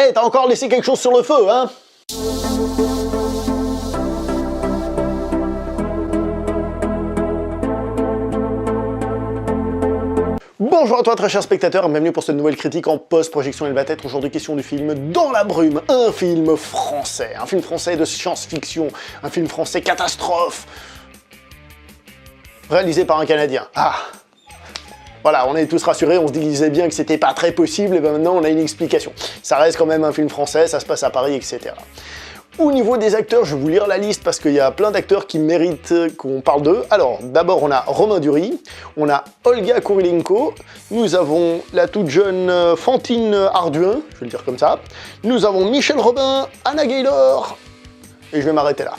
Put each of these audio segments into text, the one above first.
Hey, t'as encore laissé quelque chose sur le feu, hein? Bonjour à toi très cher spectateur, bienvenue pour cette nouvelle critique en post-projection. Elle va être aujourd'hui question du film Dans la brume, un film français de science-fiction, un film français catastrophe, réalisé par un Canadien. Ah, voilà, on est tous rassurés, on se disait bien que c'était pas très possible, et ben maintenant on a une explication. Ça reste quand même un film français, ça se passe à Paris, etc. Au niveau des acteurs, je vais vous lire la liste parce qu'il y a plein d'acteurs qui méritent qu'on parle d'eux. Alors, d'abord, on a Romain Duris, on a Olga Kurylenko, nous avons la toute jeune Fantine Ardouin, je vais le dire comme ça, nous avons Michel Robin, Anna Gaylor, et je vais m'arrêter là.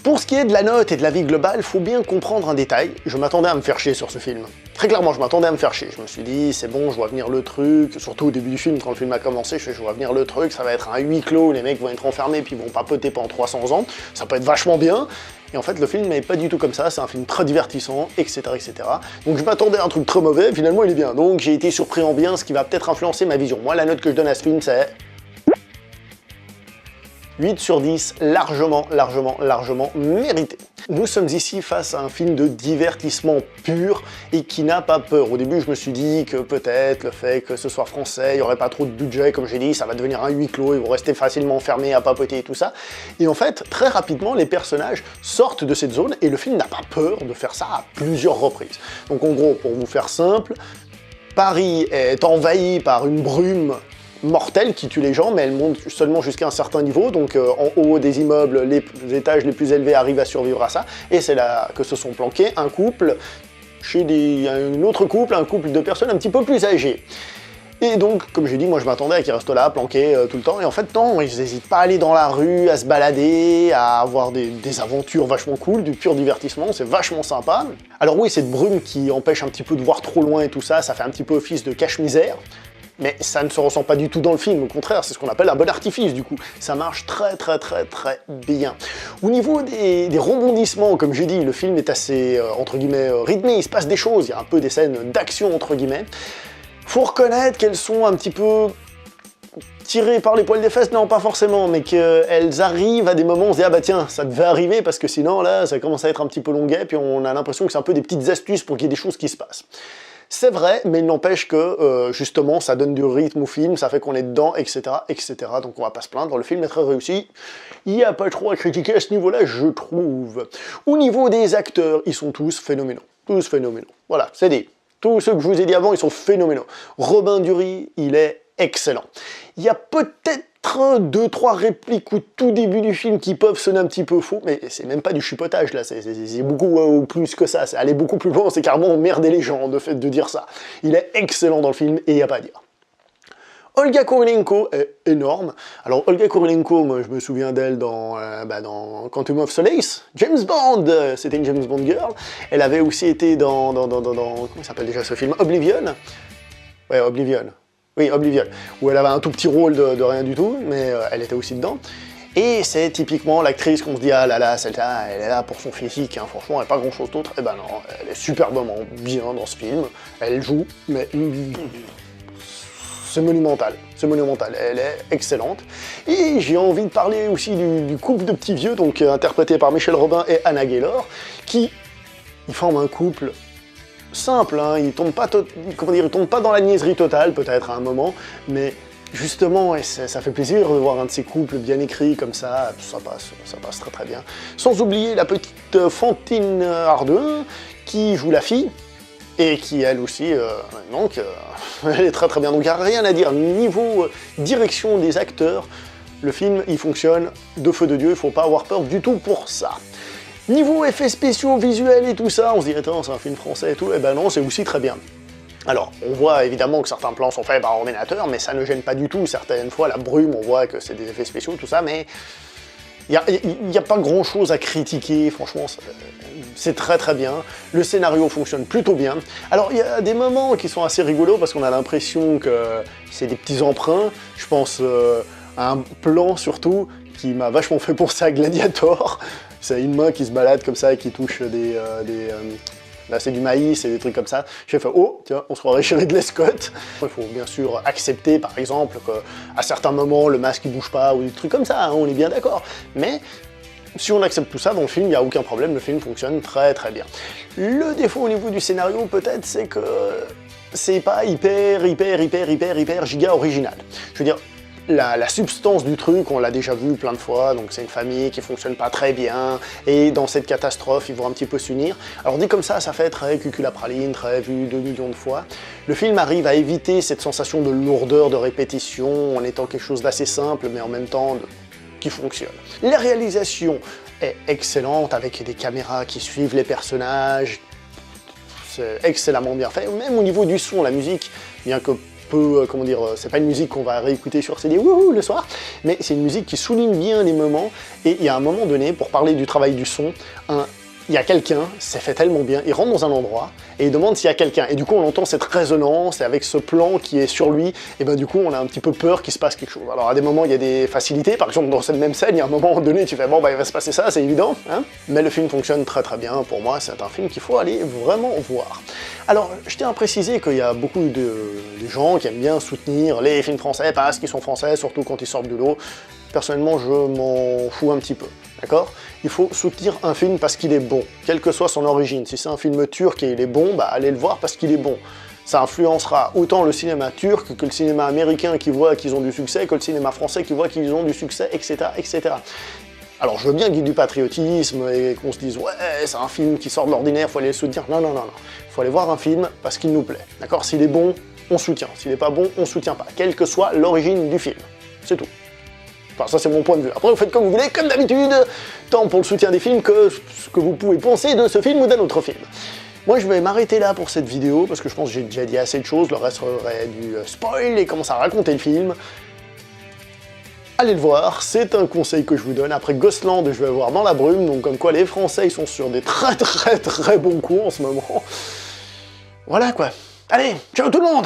Pour ce qui est de la note et de la vie globale, il faut bien comprendre un détail, je m'attendais à me faire chier sur ce film. Très clairement, je m'attendais à me faire chier. Je me suis dit, c'est bon, je vois venir le truc, surtout au début du film, quand le film a commencé, je vois venir le truc, ça va être un huis clos, les mecs vont être enfermés, puis ils vont papoter pendant 300 ans, ça peut être vachement bien. Et en fait, le film n'est pas du tout comme ça, c'est un film très divertissant, etc., etc. Donc je m'attendais à un truc très mauvais, finalement il est bien. Donc j'ai été surpris en bien, ce qui va peut-être influencer ma vision. Moi, la note que je donne à ce film, c'est 8 sur 10, largement mérité. Nous sommes ici face à un film de divertissement pur et qui n'a pas peur. Au début, je me suis dit que peut-être le fait que ce soit français, il n'y aurait pas trop de budget, comme j'ai dit, ça va devenir un huis clos, ils vont rester facilement enfermés à papoter et tout ça. Et en fait, très rapidement, les personnages sortent de cette zone et le film n'a pas peur de faire ça à plusieurs reprises. Donc en gros, pour vous faire simple, Paris est envahi par une brume mortelle qui tue les gens, mais elle monte seulement jusqu'à un certain niveau, donc en haut des immeubles, les étages les plus élevés arrivent à survivre à ça, et c'est là que se sont planqués un couple, un autre couple, un couple de personnes un petit peu plus âgées. Et donc, comme j'ai dit, moi je m'attendais à qu'ils restent là, planqués tout le temps, et en fait non, ils n'hésitent pas à aller dans la rue, à se balader, à avoir des aventures vachement cool, du pur divertissement, c'est vachement sympa. Alors oui, cette brume qui empêche un petit peu de voir trop loin et tout ça, ça fait un petit peu office de cache-misère, mais ça ne se ressent pas du tout dans le film, au contraire, c'est ce qu'on appelle un bon artifice du coup. Ça marche très bien. Au niveau des rebondissements, comme j'ai dit, le film est assez, entre guillemets, rythmé, il se passe des choses, il y a un peu des scènes d'action, entre guillemets. Faut reconnaître qu'elles sont un petit peu tirées par les poils des fesses, non pas forcément, mais qu'elles arrivent à des moments où on se dit ah bah tiens, ça devait arriver, parce que sinon là, ça commence à être un petit peu longuet, puis on a l'impression que c'est un peu des petites astuces pour qu'il y ait des choses qui se passent. C'est vrai, mais il n'empêche que, justement, ça donne du rythme au film, ça fait qu'on est dedans, etc., etc. Donc on va pas se plaindre, le film est très réussi. Il n'y a pas trop à critiquer à ce niveau-là, je trouve. Au niveau des acteurs, ils sont tous phénoménaux. Tous phénoménaux. Voilà, c'est dit. Tous ceux que je vous ai dit avant, ils sont phénoménaux. Romain Duris, il est excellent. Il y a peut-être 2-3 répliques au tout début du film qui peuvent sonner un petit peu faux, mais c'est même pas du chipotage là, c'est beaucoup plus que ça, c'est aller beaucoup plus loin, c'est carrément emmerder les gens de fait de dire ça. Il est excellent dans le film et il n'y a pas à dire. Olga Kurylenko est énorme. Alors Olga Kurylenko, moi je me souviens d'elle dans Quantum of Solace, James Bond, c'était une James Bond girl. Elle avait aussi été dans comment s'appelle déjà ce film, Oblivion. Ouais, Oblivion. Oui, Oblivion, où elle avait un tout petit rôle de rien du tout, mais elle était aussi dedans. Et c'est typiquement l'actrice qu'on se dit, ah là là, celle-là, elle est là pour son physique, hein, franchement, elle n'a pas grand-chose d'autre. Eh ben non, elle est superbement bien dans ce film, elle joue, mais c'est monumental, elle est excellente. Et j'ai envie de parler aussi du couple de petits vieux, donc interprété par Michel Robin et Anna Gaylor, qui ils forment un couple simple, hein, ils tombent pas dans la niaiserie totale, peut-être à un moment, mais justement, et ça fait plaisir de voir un de ces couples bien écrits comme ça passe très bien. Sans oublier la petite Fantine Ardouin, qui joue la fille, et qui elle aussi, elle est très bien, donc il n'y a rien à dire. Niveau direction des acteurs, le film, il fonctionne de feu de Dieu, il faut pas avoir peur du tout pour ça. Niveau effets spéciaux, visuels et tout ça, on se dirait, c'est un film français et tout, et ben non, c'est aussi très bien. Alors, on voit évidemment que certains plans sont faits par ordinateur, mais ça ne gêne pas du tout. Certaines fois, la brume, on voit que c'est des effets spéciaux, tout ça, mais il n'y a pas grand-chose à critiquer, franchement, c'est très bien. Le scénario fonctionne plutôt bien. Alors, il y a des moments qui sont assez rigolos, parce qu'on a l'impression que c'est des petits emprunts. Je pense à un plan, surtout, qui m'a vachement fait penser à Gladiator. C'est une main qui se balade comme ça et qui touche Là, c'est du maïs et des trucs comme ça. J'ai fait, oh, tiens, on se croirait chez Ridley Scott. Il faut bien sûr accepter, par exemple, qu'à certains moments, le masque, il bouge pas, ou des trucs comme ça, hein, on est bien d'accord. Mais si on accepte tout ça, dans le film, il n'y a aucun problème, le film fonctionne très très bien. Le défaut au niveau du scénario, peut-être, c'est que c'est pas hyper giga original. Je veux dire, la substance du truc, on l'a déjà vu plein de fois, donc c'est une famille qui fonctionne pas très bien, et dans cette catastrophe, ils vont un petit peu s'unir. Alors dit comme ça fait très cuculapraline, très vu 2 millions de fois. Le film arrive à éviter cette sensation de lourdeur, de répétition, en étant quelque chose d'assez simple, mais en même temps qui fonctionne. La réalisation est excellente, avec des caméras qui suivent les personnages, c'est excellemment bien fait, même au niveau du son, la musique, bien que comment dire, c'est pas une musique qu'on va réécouter sur CD wouhou le soir, mais c'est une musique qui souligne bien les moments, et il y a un moment donné, pour parler du travail du son, il y a quelqu'un, c'est fait tellement bien, il rentre dans un endroit, et il demande s'il y a quelqu'un, et du coup on entend cette résonance, et avec ce plan qui est sur lui, et ben du coup on a un petit peu peur qu'il se passe quelque chose. Alors à des moments il y a des facilités, par exemple dans cette même scène, il y a un moment donné, tu fais bon bah il va se passer ça, c'est évident, hein, mais le film fonctionne très très bien, pour moi c'est un film qu'il faut aller vraiment voir. Alors je tiens à préciser qu'il y a beaucoup de gens qui aiment bien soutenir les films français parce qu'ils sont français, surtout quand ils sortent du lot. Personnellement, je m'en fous un petit peu, d'accord? Il faut soutenir un film parce qu'il est bon, quelle que soit son origine. Si c'est un film turc et il est bon, bah allez le voir parce qu'il est bon. Ça influencera autant le cinéma turc que le cinéma américain qui voit qu'ils ont du succès, que le cinéma français qui voit qu'ils ont du succès, etc., etc. Alors je veux bien qu'il y ait du patriotisme et qu'on se dise « Ouais, c'est un film qui sort de l'ordinaire, faut aller le soutenir ». Non, non, non, non. Faut aller voir un film parce qu'il nous plaît, d'accord? S'il est bon, on soutient. S'il n'est pas bon, on soutient pas, quelle que soit l'origine du film. C'est tout. Enfin, ça c'est mon point de vue. Après, vous faites comme vous voulez, comme d'habitude, tant pour le soutien des films que ce que vous pouvez penser de ce film ou d'un autre film. Moi, je vais m'arrêter là pour cette vidéo, parce que je pense que j'ai déjà dit assez de choses, le reste serait du spoil et commencer à raconter le film. Allez le voir, c'est un conseil que je vous donne. Après Ghostland, je vais voir Dans la brume, donc comme quoi les Français, ils sont sur des très bons coups en ce moment. Voilà quoi. Allez, ciao tout le monde!